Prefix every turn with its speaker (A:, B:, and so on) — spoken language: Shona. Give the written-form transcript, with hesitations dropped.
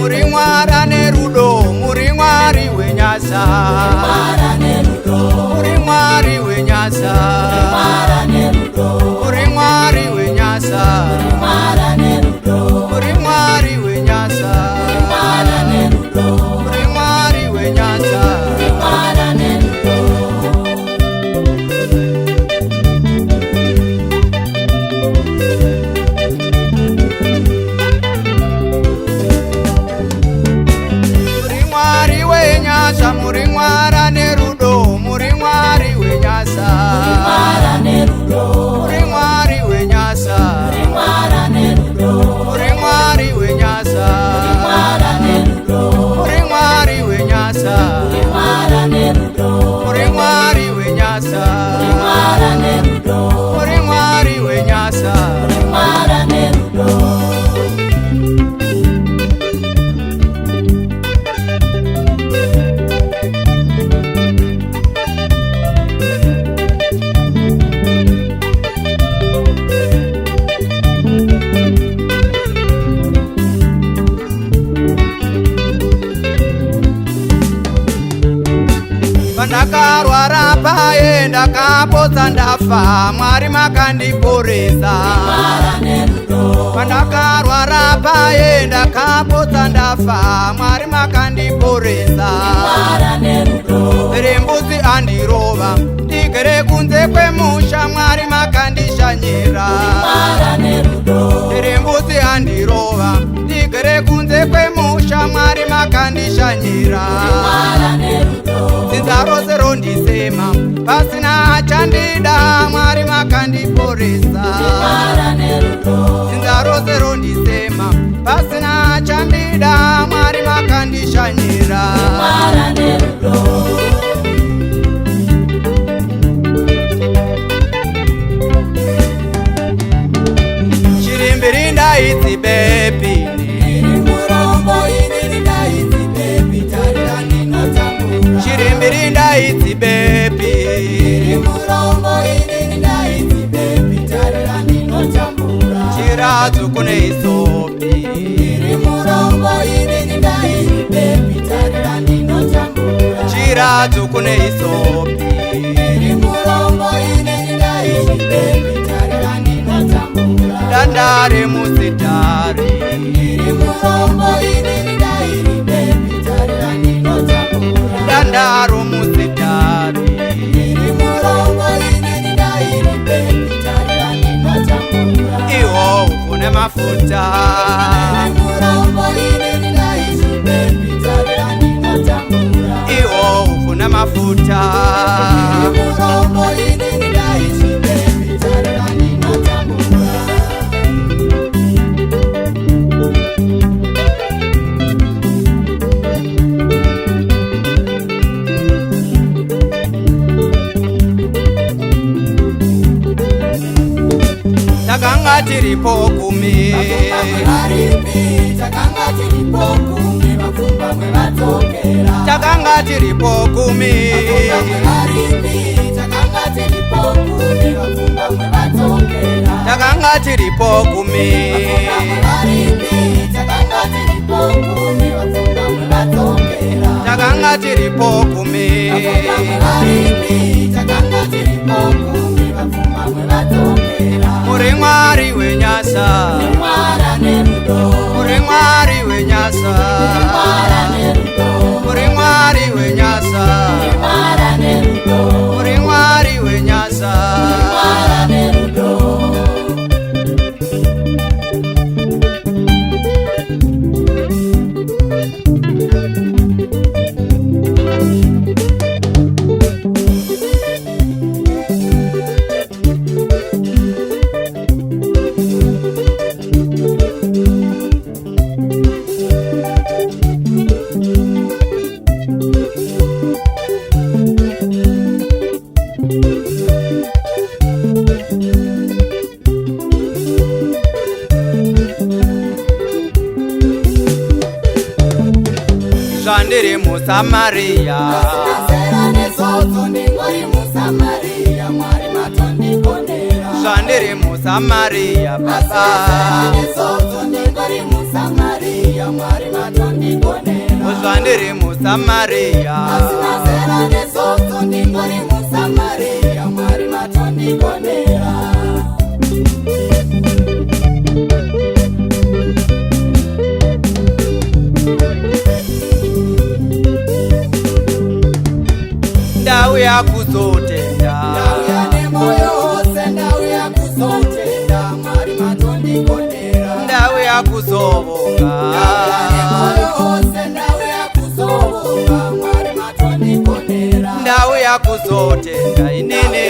A: Muri Mwara nerudo, muri Mwari wenyasa, muri Mwari wenyasa, muri Mwari wenyasa, muri Mwari wenyasa, muri Mwari wenyasa. Muri Mwara nerudo, muri Mwari wenyasa, muri Mwari wenyasa, muri Mwari wenyasa, muri Mwari wenyasa, muri Mwari wenyasa, muri Mwari wenyasa. Ndakarwara paye ndakapotsa ndafa, Mwari makandiporesa. Ndakarwara paye ndakapotsa ndafa, Mwari makandiporesa. Rimbuzi andirova ndigere kunze kwemusha, Mwari makandishanyira. Rimbuzi andirova ndigere kunze kwemusha, Mwari makandishanyira. Zinzaro rondisema pasina chandida, Mwari makandiporesa. Zinzaro rondisema pasina chandida, Mwari makandishanyira. Chirimbiri ndaitsi bepi, chirimbiri ndaitsi bepi, chirazu kune isopi, chirazu kune isopi, dandare musitari, dandaro musitari, iwo ufune mafuta, iwo ufune mafuta. Takanga tiripo kumi, takanga tiripo kumi, takanga tiripo kumi, takanga tiripo kumi, takanga tiripo kumi. Muri Mwari wenyasa, muri Mwari wenyasa, muri Mwari wenyasa, muri Mwari wenyasa. Zvandiri muSamaria Zvandiri muSamaria Baba Zvandiri muSamaria Ndau yakuzotenda Ndau yakuzovonga Ndau yakuzotenda inene